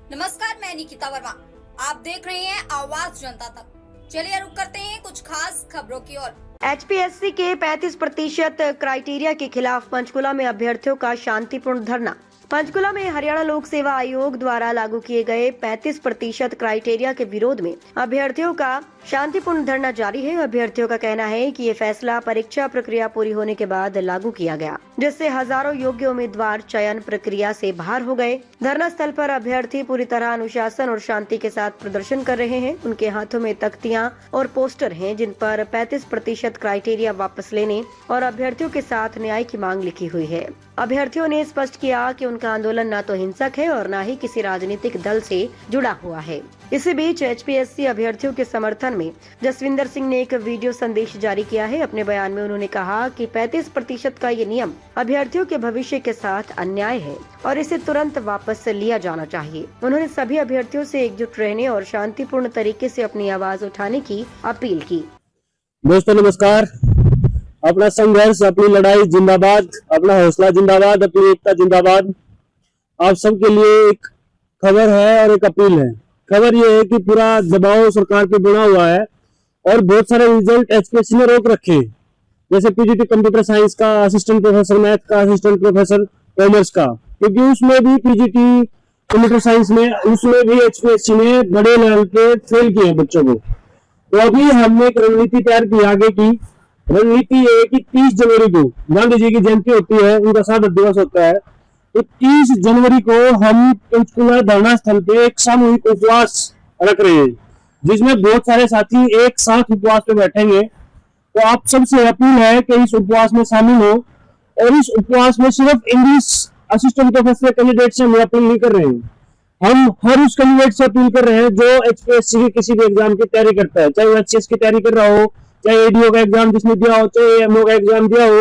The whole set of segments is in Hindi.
नमस्कार, मैं निकिता वर्मा। आप देख रहे हैं आवाज जनता तक। चलिए रुक करते हैं कुछ खास खबरों की ओर। HPSC के 35% क्राइटेरिया के खिलाफ पंचकुला में अभ्यर्थियों का शांतिपूर्ण धरना। पंचकुला में हरियाणा लोक सेवा आयोग द्वारा लागू किए गए 35% क्राइटेरिया के विरोध में अभ्यर्थियों का शांतिपूर्ण धरना जारी है। अभ्यर्थियों का कहना है कि ये फैसला परीक्षा प्रक्रिया पूरी होने के बाद लागू किया गया, जिससे हजारों योग्य उम्मीदवार चयन प्रक्रिया से बाहर हो गए। धरना स्थल पर अभ्यर्थी पूरी तरह अनुशासन और शांति के साथ प्रदर्शन कर रहे हैं। उनके हाथों में तख्तियां और पोस्टर हैं, जिन पर 35% क्राइटेरिया वापस लेने और अभ्यर्थियों के साथ न्याय की मांग लिखी हुई है। अभ्यर्थियों ने स्पष्ट किया कि उनका आंदोलन न तो हिंसक है और न ही किसी राजनीतिक दल से जुड़ा हुआ है। इसी बीच HPSC अभ्यर्थियों के समर्थन में जसविंदर सिंह ने एक वीडियो संदेश जारी किया है। अपने बयान में उन्होंने कहा कि 35% का ये नियम अभ्यर्थियों के भविष्य के साथ अन्याय है और इसे तुरंत वापस लिया जाना चाहिए। उन्होंने सभी अभ्यर्थियों से एकजुट रहने और शांतिपूर्ण तरीके से अपनी आवाज उठाने की अपील की। दोस्तों नमस्कार। अपना संघर्ष, अपनी लड़ाई जिंदाबाद, अपना हौसला जिंदाबाद, अपनी एकता जिंदाबाद। आप सबके लिए एक खबर है और एक अपील है। खबर ये है कि पूरा दबाव सरकार पे बना हुआ है और बहुत सारे रिजल्ट HPSC ने रोक रखे हैं, जैसे PGT कंप्यूटर साइंस का, असिस्टेंट प्रोफेसर मैथ का, असिस्टेंट प्रोफेसर कॉमर्स का, क्योंकि उसमें भी PGT कंप्यूटर साइंस में उसमें भी HPSC ने बड़े लेवल पे फेल किए बच्चों को। तो अभी हमने एक रणनीति तैयार की। आगे की रणनीति ये है कि 30 जनवरी को गांधी जी की जयंती होती है, उनका शहादत दिवस होता है। तो 30 जनवरी को हम पंचकुला धरना स्थल पे एक सामूहिक उपवास रख रहे हैं, जिसमें बहुत सारे साथी एक साथ उपवास पे बैठेंगे। तो आप सबसे अपील है कि इस उपवास में शामिल हो। और इस उपवास में सिर्फ इंग्लिश असिस्टेंट प्रोफेसर कैंडिडेट से हम अपील नहीं कर रहे हैं, हम हर उस कैंडिडेट से अपील कर रहे हैं जो HPSC की किसी भी एग्जाम की तैयारी करता है, चाहे वो HCS की तैयारी कर रहा हो, चाहे ADO का एग्जाम जिसने दिया हो, चाहे AMO का एग्जाम दिया हो।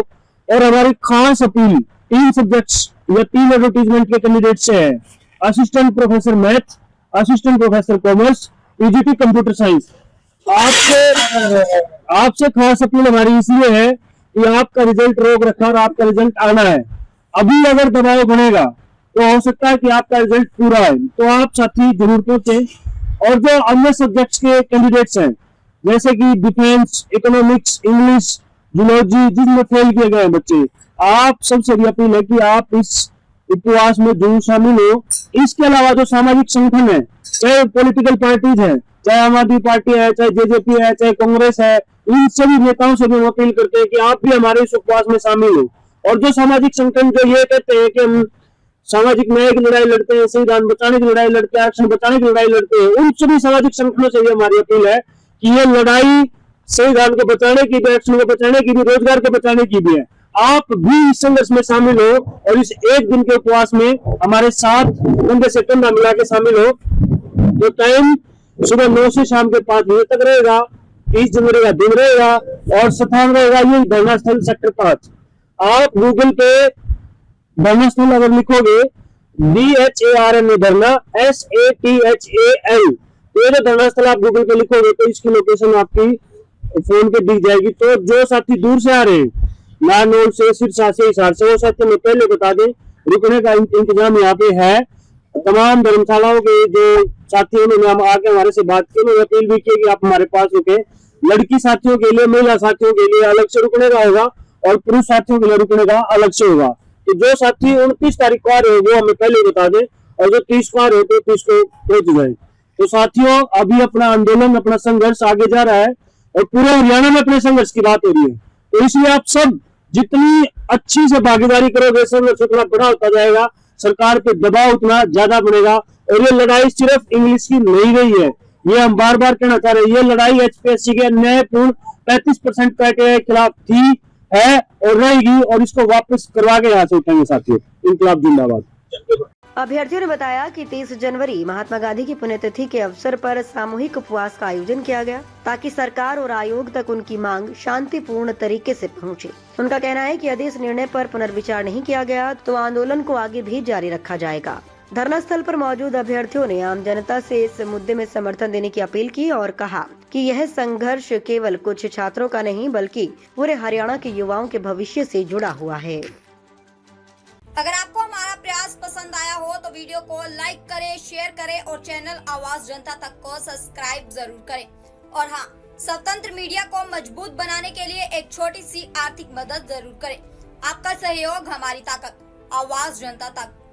और हमारी खास अपील 3 सब्जेक्ट्स या 3 एडवर्टीजमेंट के कैंडिडेट से है: assistant professor math, assistant professor commerce, PGT computer science. आपसे खास अपील हमारी इसलिए है कि आपका रिजल्ट रोक रखा और आपका रिजल्ट आना है। अभी अगर दबाव बढ़ेगा तो हो सकता है कि आपका रिजल्ट पूरा है। तो आप साथी जरूर पहुंचे। और जो अन्य सब्जेक्ट्स के कैंडिडेट्स हैं, जैसे कि डिफेंस, इकोनॉमिक्स, इंग्लिश, जूलॉजी, जिसमें फेल किए गए बच्चे, आप सबसे भी अपील है कि आप इस उपवास में जरूर शामिल हो। इसके अलावा जो सामाजिक संगठन है, चाहे पॉलिटिकल पार्टीज है, चाहे आम आदमी पार्टी है, चाहे JJP है, चाहे कांग्रेस है, इन सभी नेताओं से भी हम अपील करते हैं कि आप भी हमारे इस उपवास में शामिल हो। और जो सामाजिक संगठन जो ये कहते हैं कि हम सामाजिक न्याय की लड़ाई लड़ते हैं, संविधान बचाने की लड़ाई लड़ते हैं, आरक्षण बचाने की लड़ाई लड़ते हैं, उन सभी सामाजिक संगठनों से भी हमारी अपील है कि ये लड़ाई संविधान को बचाने की भी, आरक्षण को बचाने की भी, रोजगार को बचाने की भी है। आप भी इस संघर्ष में शामिल हो और इस एक दिन के उपवास में हमारे साथ कंधे से कंधा मिला के शामिल हो। तो टाइम सुबह 9 से शाम के 5 बजे तक रहेगा। 30 जनवरी का दिन रहेगा और स्थान रहेगा ये धरना स्थल सेक्टर 5। आप गूगल पे धरना स्थल अगर लिखोगे DHARN धरना SATHAL, तो ये धरना स्थल आप गूगल पे लिखोगे तो इसकी लोकेशन आपकी फोन पे दिख जाएगी। तो जो साथी दूर से आ रहे हैं, नारनौल से, सिरसा से, हिसार से, वो साथी में पहले बता दें रुकने का इंतजाम यहाँ पे है। तमाम धर्मशालाओं के जो साथी उन्होंने हम आके हमारे से बात की, उन्होंने अपील भी की कि आप हमारे पास रुके। लड़की साथियों के लिए, महिला साथियों के लिए अलग से रुकने का होगा और पुरुष साथियों के लिए रुकने का अलग से होगा। तो जो साथी 29 तारीख को आ रहे हो वो हमें पहले बता दें, और जो 30 को आ रहे हो तो 30 को पहुंच जाए। तो साथियों, अभी अपना आंदोलन, अपना संघर्ष आगे जा रहा है और पूरे हरियाणा में अपने संघर्ष की बात हो रही है। तो इसलिए आप सब जितनी अच्छी से भागीदारी करोगे, संघर्ष उतना बड़ा होता जाएगा, सरकार पे दबाव उतना ज्यादा बढ़ेगा। और ये लड़ाई सिर्फ इंग्लिश की नहीं रही है, ये हम बार बार कहना चाह रहे हैं, ये लड़ाई HPSC के न्यायपूर्ण 35% क्राइटेरिया के खिलाफ थी, है और रहेगी, और इसको वापस करवा के यहाँ से उठेंगे साथियों। इनकलाब जिंदाबाद। अभ्यर्थियों ने बताया कि 30 जनवरी महात्मा गांधी की पुण्यतिथि के अवसर पर सामूहिक उपवास का आयोजन किया गया, ताकि सरकार और आयोग तक उनकी मांग शांतिपूर्ण तरीके से पहुंचे। उनका कहना है कि यदि इस निर्णय पर पुनर्विचार नहीं किया गया तो आंदोलन को आगे भी जारी रखा जाएगा। धरना स्थल पर मौजूद अभ्यर्थियों ने आम जनता से इस मुद्दे में समर्थन देने की अपील की और कहा कि यह संघर्ष केवल कुछ छात्रों का नहीं बल्कि पूरे हरियाणा के युवाओं के भविष्य से जुड़ा हुआ है। अगर आपको हमारा प्रयास पसंद आया हो तो वीडियो को लाइक करें, शेयर करें और चैनल आवाज जनता तक को सब्सक्राइब जरूर करें। और हाँ, स्वतंत्र मीडिया को मजबूत बनाने के लिए एक छोटी सी आर्थिक मदद जरूर करें। आपका सहयोग हमारी ताकत। आवाज जनता तक।